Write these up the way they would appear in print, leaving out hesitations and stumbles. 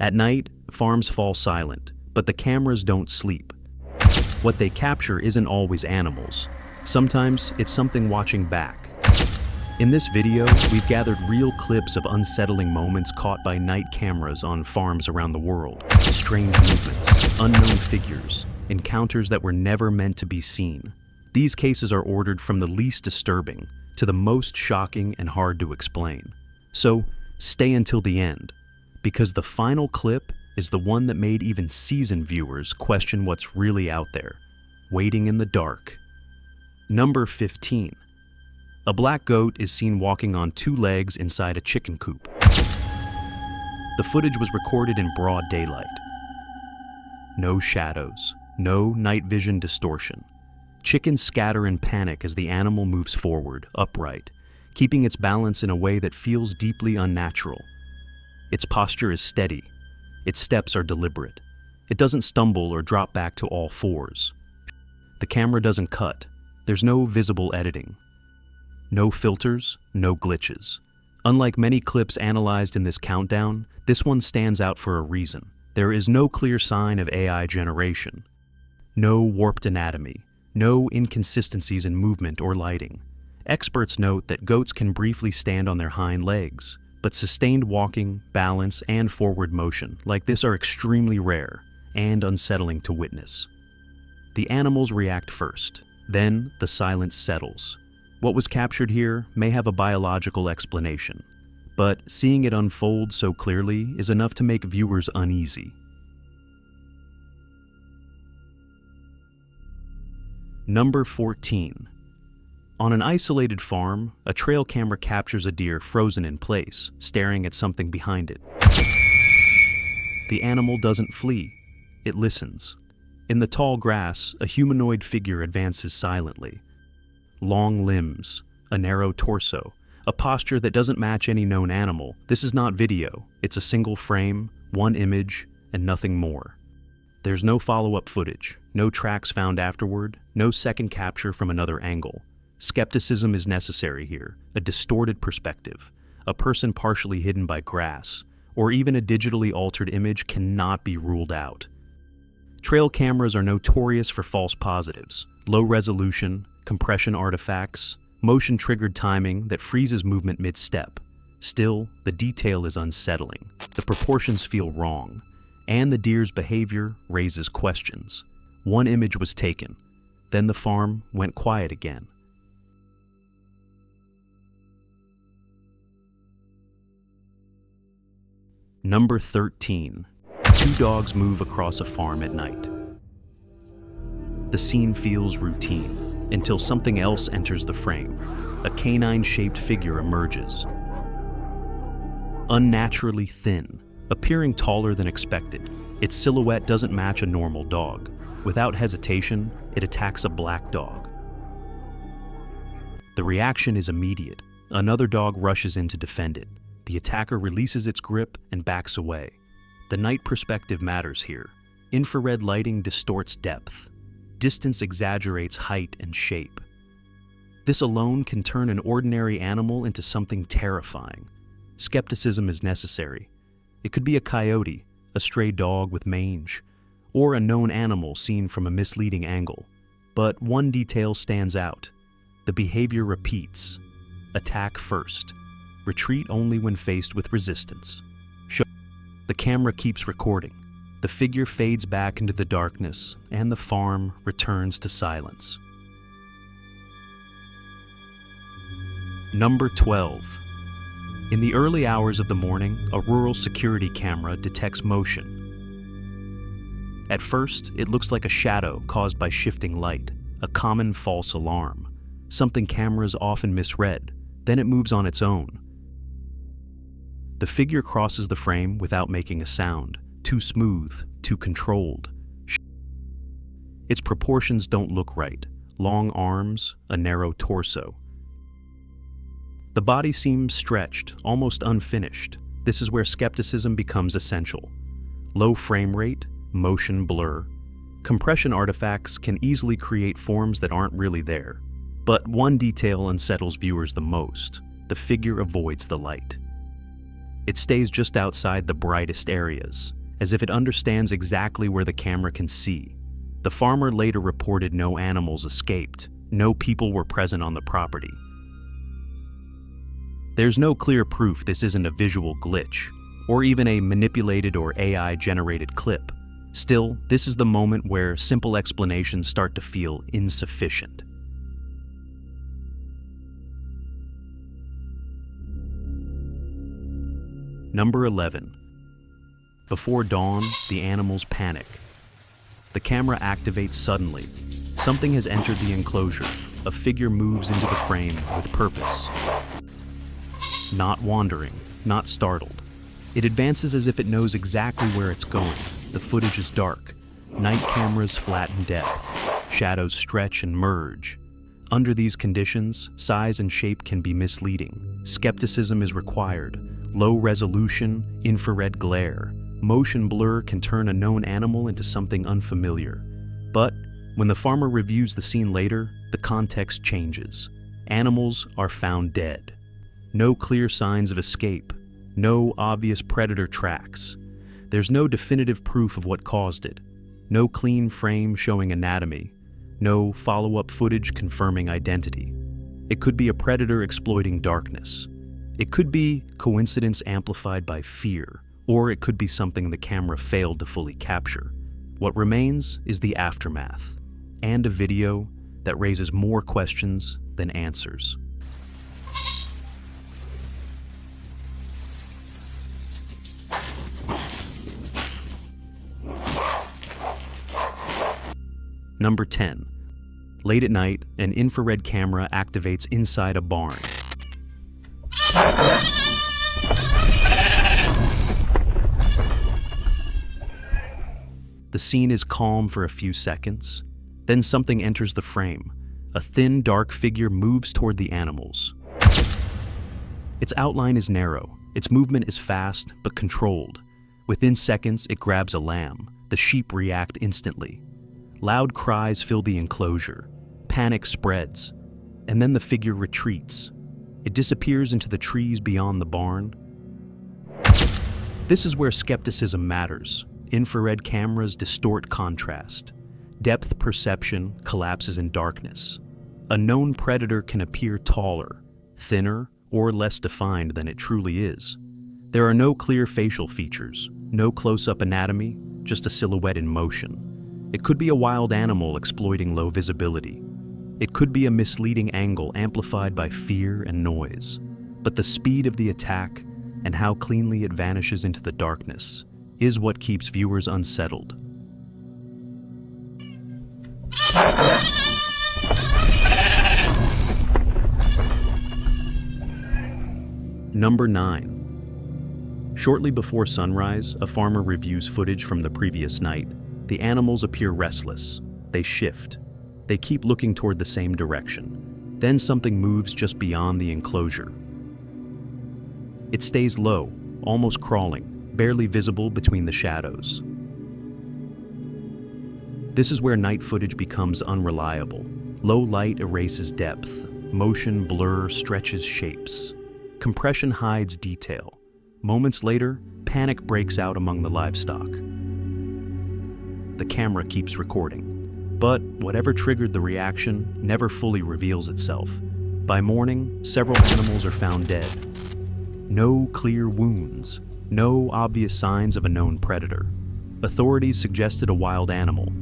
At night, farms fall silent, but the cameras don't sleep. What they capture isn't always animals. Sometimes it's something watching back. In this video, we've gathered real clips of unsettling moments caught by night cameras on farms around the world. Strange movements, unknown figures, encounters that were never meant to be seen. These cases are ordered from the least disturbing to the most shocking and hard to explain. So, stay until the end, because the final clip is the one that made even seasoned viewers question what's really out there, waiting in the dark. Number 15. A black goat is seen walking on two legs inside a chicken coop. The footage was recorded in broad daylight. No shadows, no night vision distortion. Chickens scatter in panic as the animal moves forward, upright, keeping its balance in a way that feels deeply unnatural. Its posture is steady. Its steps are deliberate. It doesn't stumble or drop back to all fours. The camera doesn't cut. There's no visible editing. No filters, no glitches. Unlike many clips analyzed in this countdown, this one stands out for a reason. There is no clear sign of AI generation. No warped anatomy. No inconsistencies in movement or lighting. Experts note that goats can briefly stand on their hind legs, but sustained walking, balance, and forward motion like this are extremely rare and unsettling to witness. The animals react first, then the silence settles. What was captured here may have a biological explanation, but seeing it unfold so clearly is enough to make viewers uneasy. Number 14. On an isolated farm, a trail camera captures a deer frozen in place, staring at something behind it. The animal doesn't flee, it listens. In the tall grass, a humanoid figure advances silently. Long limbs, a narrow torso, a posture that doesn't match any known animal. This is not video, it's a single frame, one image, and nothing more. There's no follow-up footage, no tracks found afterward, no second capture from another angle. Skepticism is necessary here, a distorted perspective, a person partially hidden by grass, or even a digitally altered image cannot be ruled out. Trail cameras are notorious for false positives, low resolution, compression artifacts, motion-triggered timing that freezes movement mid-step. Still, the detail is unsettling, the proportions feel wrong, and the deer's behavior raises questions. One image was taken, then the farm went quiet again. Number 13. Two dogs move across a farm at night. The scene feels routine, until something else enters the frame. A canine-shaped figure emerges. Unnaturally thin, appearing taller than expected, its silhouette doesn't match a normal dog. Without hesitation, it attacks a black dog. The reaction is immediate. Another dog rushes in to defend it. The attacker releases its grip and backs away. The night perspective matters here. Infrared lighting distorts depth. Distance exaggerates height and shape. This alone can turn an ordinary animal into something terrifying. Skepticism is necessary. It could be a coyote, a stray dog with mange, or a known animal seen from a misleading angle. But one detail stands out. The behavior repeats. Attack first. Retreat only when faced with resistance. The camera keeps recording. The figure fades back into the darkness, and the farm returns to silence. Number 12. In the early hours of the morning, a rural security camera detects motion. At first, it looks like a shadow caused by shifting light, a common false alarm, something cameras often misread. Then it moves on its own. The figure crosses the frame without making a sound, too smooth, too controlled. Its proportions don't look right. Long arms, a narrow torso. The body seems stretched, almost unfinished. This is where skepticism becomes essential. Low frame rate, motion blur. Compression artifacts can easily create forms that aren't really there. But one detail unsettles viewers the most. The figure avoids the light. It stays just outside the brightest areas, as if it understands exactly where the camera can see. The farmer later reported no animals escaped, no people were present on the property. There's no clear proof this isn't a visual glitch, or even a manipulated or AI-generated clip. Still, this is the moment where simple explanations start to feel insufficient. Number 11. Before dawn, the animals panic. The camera activates suddenly. Something has entered the enclosure. A figure moves into the frame with purpose. Not wandering, not startled. It advances as if it knows exactly where it's going. The footage is dark. Night cameras flatten depth. Shadows stretch and merge. Under these conditions, size and shape can be misleading. Skepticism is required. Low resolution, infrared glare. Motion blur can turn a known animal into something unfamiliar. But when the farmer reviews the scene later, the context changes. Animals are found dead. No clear signs of escape. No obvious predator tracks. There's no definitive proof of what caused it. No clean frame showing anatomy. No follow-up footage confirming identity. It could be a predator exploiting darkness. It could be coincidence amplified by fear, or it could be something the camera failed to fully capture. What remains is the aftermath, and a video that raises more questions than answers. Number 10. Late at night, an infrared camera activates inside a barn. The scene is calm for a few seconds. Then something enters the frame. A thin, dark figure moves toward the animals. Its outline is narrow. Its movement is fast, but controlled. Within seconds, it grabs a lamb. The sheep react instantly. Loud cries fill the enclosure. Panic spreads. And then the figure retreats. It disappears into the trees beyond the barn. This is where skepticism matters. Infrared cameras distort contrast. Depth perception collapses in darkness. A known predator can appear taller, thinner, or less defined than it truly is. There are no clear facial features, no close-up anatomy, just a silhouette in motion. It could be a wild animal exploiting low visibility. It could be a misleading angle amplified by fear and noise. But the speed of the attack and how cleanly it vanishes into the darkness is what keeps viewers unsettled. Number 9. Shortly before sunrise, a farmer reviews footage from the previous night. The animals appear restless. They shift. They keep looking toward the same direction. Then something moves just beyond the enclosure. It stays low, almost crawling, barely visible between the shadows. This is where night footage becomes unreliable. Low light erases depth. Motion blur stretches shapes. Compression hides detail. Moments later, panic breaks out among the livestock. The camera keeps recording. But whatever triggered the reaction never fully reveals itself. By morning, several animals are found dead. No clear wounds. No obvious signs of a known predator. Authorities suggested a wild animal,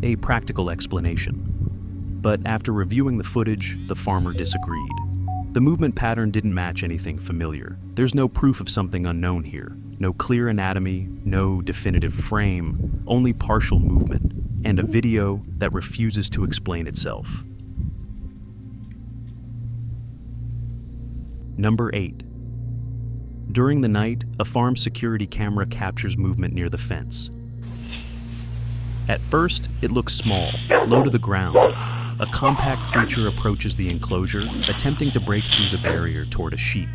a practical explanation. But after reviewing the footage, the farmer disagreed. The movement pattern didn't match anything familiar. There's no proof of something unknown here. No clear anatomy, no definitive frame, only partial movement, and a video that refuses to explain itself. Number 8. During the night, a farm security camera captures movement near the fence. At first, it looks small, low to the ground. A compact creature approaches the enclosure, attempting to break through the barrier toward a sheep.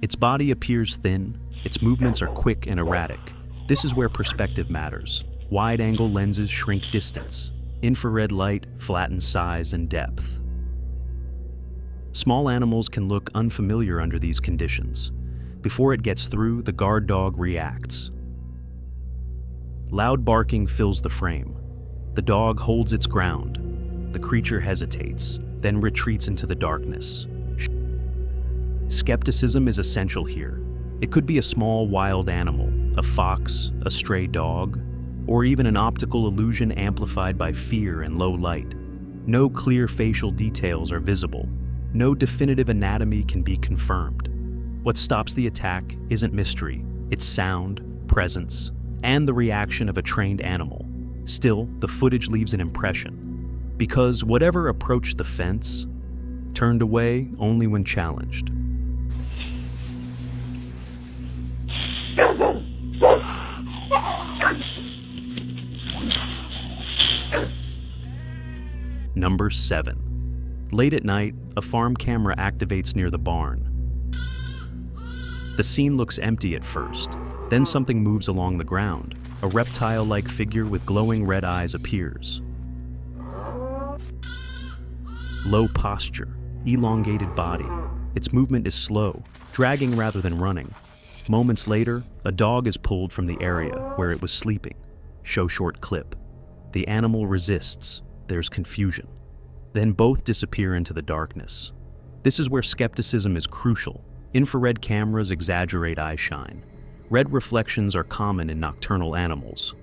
Its body appears thin, its movements are quick and erratic. This is where perspective matters. Wide-angle lenses shrink distance. Infrared light flattens size and depth. Small animals can look unfamiliar under these conditions. Before it gets through, the guard dog reacts. Loud barking fills the frame. The dog holds its ground. The creature hesitates, then retreats into the darkness. Skepticism is essential here. It could be a small wild animal, a fox, a stray dog, or even an optical illusion amplified by fear and low light. No clear facial details are visible. No definitive anatomy can be confirmed. What stops the attack isn't mystery, it's sound, presence, and the reaction of a trained animal. Still, the footage leaves an impression, because whatever approached the fence turned away only when challenged. Number 7. Late at night, a farm camera activates near the barn. The scene looks empty at first, then something moves along the ground. A reptile-like figure with glowing red eyes appears. Low posture, elongated body. Its movement is slow, dragging rather than running. Moments later, a dog is pulled from the area where it was sleeping. Show short clip. The animal resists. There's confusion. Then both disappear into the darkness. This is where skepticism is crucial. Infrared cameras exaggerate eye shine. Red reflections are common in nocturnal animals.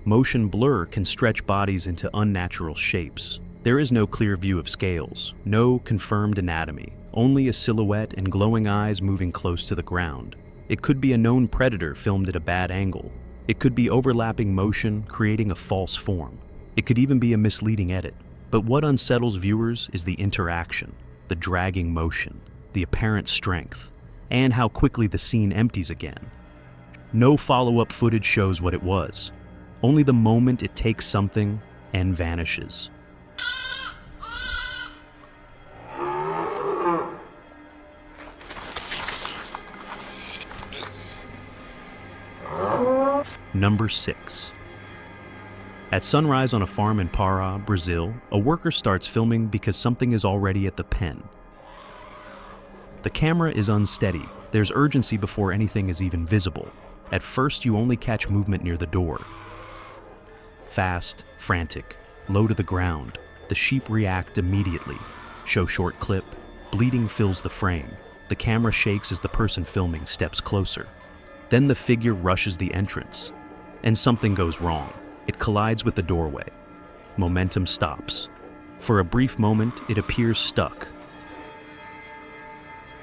Motion blur can stretch bodies into unnatural shapes. There is no clear view of scales, no confirmed anatomy, only a silhouette and glowing eyes moving close to the ground. It could be a known predator filmed at a bad angle. It could be overlapping motion, creating a false form. It could even be a misleading edit. But what unsettles viewers is the interaction, the dragging motion, the apparent strength, and how quickly the scene empties again. No follow-up footage shows what it was. Only the moment it takes something and vanishes. Number 6. At sunrise on a farm in Pará, Brazil, a worker starts filming because something is already at the pen. The camera is unsteady. There's urgency before anything is even visible. At first, you only catch movement near the door. Fast, frantic, low to the ground. The sheep react immediately. Show short clip. Bleeding fills the frame. The camera shakes as the person filming steps closer. Then the figure rushes the entrance. And something goes wrong. It collides with the doorway. Momentum stops. For a brief moment, it appears stuck.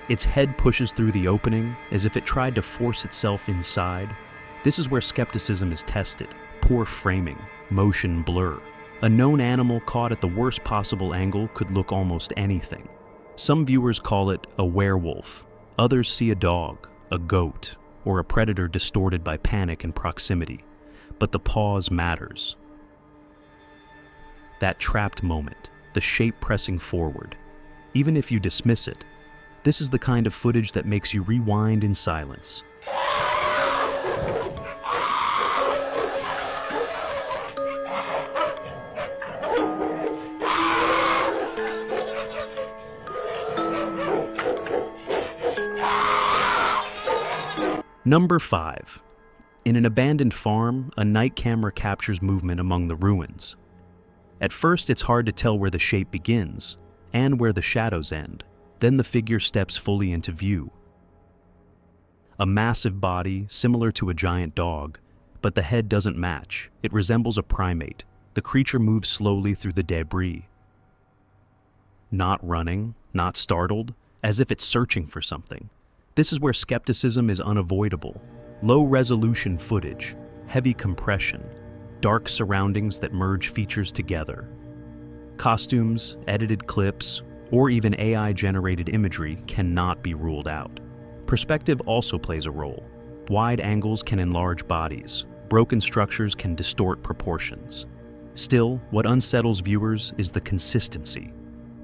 Its head pushes through the opening as if it tried to force itself inside. This is where skepticism is tested. Poor framing, motion blur. A known animal caught at the worst possible angle could look almost anything. Some viewers call it a werewolf. Others see a dog, a goat, or a predator distorted by panic and proximity. But the pause matters. That trapped moment, the shape pressing forward. Even if you dismiss it, this is the kind of footage that makes you rewind in silence. Number 5. In an abandoned farm, a night camera captures movement among the ruins. At first, it's hard to tell where the shape begins and where the shadows end. Then the figure steps fully into view. A massive body, similar to a giant dog, but the head doesn't match. It resembles a primate. The creature moves slowly through the debris. Not running, not startled, as if it's searching for something. This is where skepticism is unavoidable. Low-resolution footage, heavy compression, dark surroundings that merge features together. Costumes, edited clips, or even AI-generated imagery cannot be ruled out. Perspective also plays a role. Wide angles can enlarge bodies. Broken structures can distort proportions. Still, what unsettles viewers is the consistency.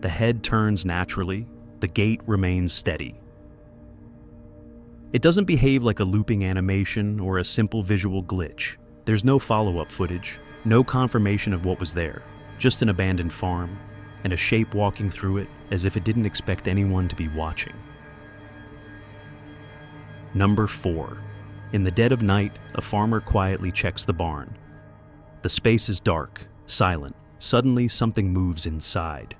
The head turns naturally, the gait remains steady. It doesn't behave like a looping animation or a simple visual glitch. There's no follow-up footage, no confirmation of what was there, just an abandoned farm, and a shape walking through it as if it didn't expect anyone to be watching. Number 4. In the dead of night, a farmer quietly checks the barn. The space is dark, silent. Suddenly, something moves inside.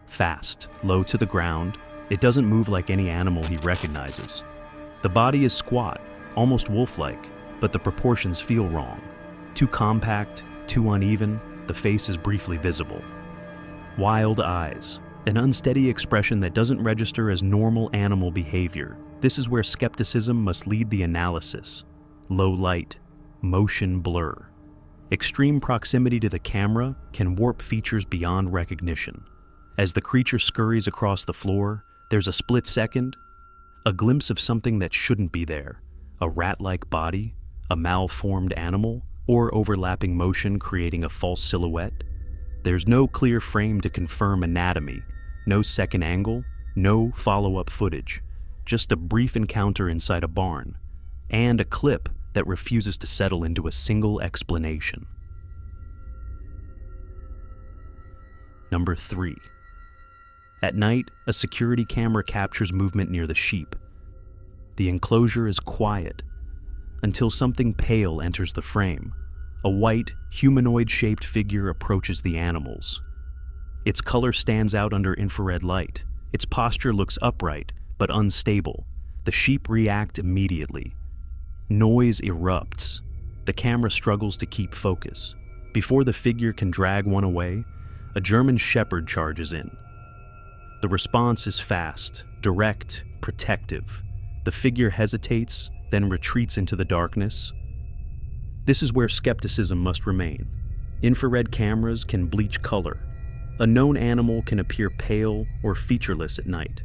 Fast, low to the ground, it doesn't move like any animal he recognizes. The body is squat, almost wolf-like, but the proportions feel wrong. Too compact, too uneven, the face is briefly visible. Wild eyes, an unsteady expression that doesn't register as normal animal behavior. This is where skepticism must lead the analysis. Low light, motion blur. Extreme proximity to the camera can warp features beyond recognition. As the creature scurries across the floor, there's a split second, a glimpse of something that shouldn't be there. A rat-like body, a malformed animal, or overlapping motion creating a false silhouette. There's no clear frame to confirm anatomy, no second angle, no follow-up footage, just a brief encounter inside a barn, and a clip that refuses to settle into a single explanation. Number 3. At night, a security camera captures movement near the sheep. The enclosure is quiet until something pale enters the frame. A white, humanoid-shaped figure approaches the animals. Its color stands out under infrared light. Its posture looks upright, but unstable. The sheep react immediately. Noise erupts. The camera struggles to keep focus. Before the figure can drag one away, a German shepherd charges in. The response is fast, direct, protective. The figure hesitates, then retreats into the darkness. This is where skepticism must remain. Infrared cameras can bleach color. A known animal can appear pale or featureless at night.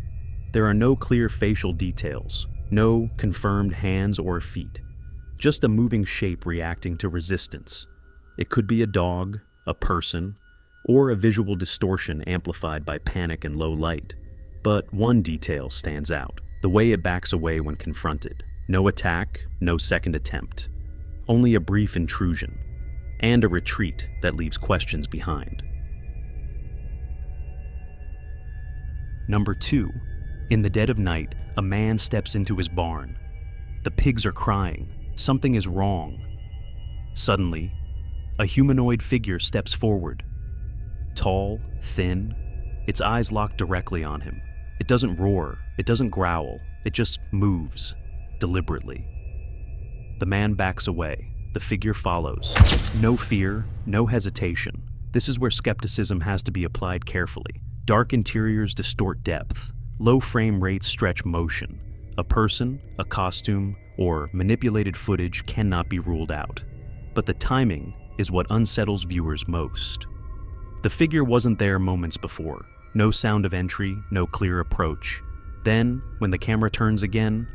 There are no clear facial details, no confirmed hands or feet. Just a moving shape reacting to resistance. It could be a dog, a person, or a visual distortion amplified by panic and low light. But one detail stands out, the way it backs away when confronted. No attack, no second attempt. Only a brief intrusion, and a retreat that leaves questions behind. Number 2. In the dead of night, a man steps into his barn. The pigs are crying. Something is wrong. Suddenly, a humanoid figure steps forward. Tall, thin, its eyes locked directly on him. It doesn't roar, it doesn't growl, it just moves, deliberately. The man backs away, the figure follows. No fear, no hesitation. This is where skepticism has to be applied carefully. Dark interiors distort depth. Low frame rates stretch motion. A person, a costume, or manipulated footage cannot be ruled out. But the timing is what unsettles viewers most. The figure wasn't there moments before. No sound of entry, no clear approach. Then, when the camera turns again,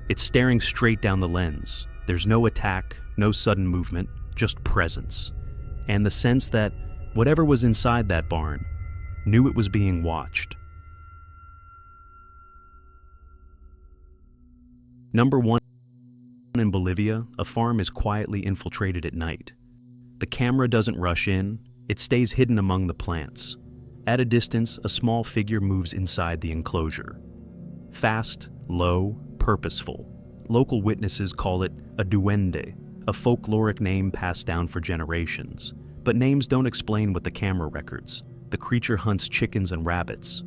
it's staring straight down the lens. There's no attack, no sudden movement, just presence. And the sense that whatever was inside that barn knew it was being watched. Number 1. In Bolivia, a farm is quietly infiltrated at night. The camera doesn't rush in, it stays hidden among the plants. At a distance, a small figure moves inside the enclosure. Fast, low, purposeful. Local witnesses call it a Duende, a folkloric name passed down for generations. But names don't explain what the camera records. The creature hunts chickens and rabbits.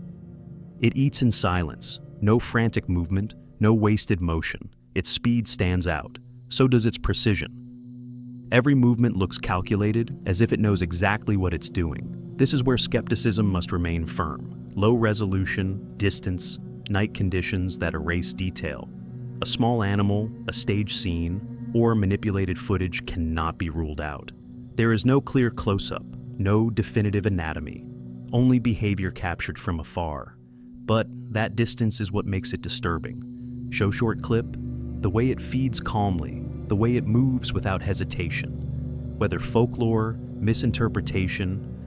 It eats in silence, no frantic movement, no wasted motion. Its speed stands out. So does its precision. Every movement looks calculated, as if it knows exactly what it's doing. This is where skepticism must remain firm. Low resolution, distance, night conditions that erase detail. A small animal, a stage scene, or manipulated footage cannot be ruled out. There is no clear close-up, no definitive anatomy, only behavior captured from afar. But that distance is what makes it disturbing. Show short clip, the way it feeds calmly, the way it moves without hesitation. Whether folklore, misinterpretation,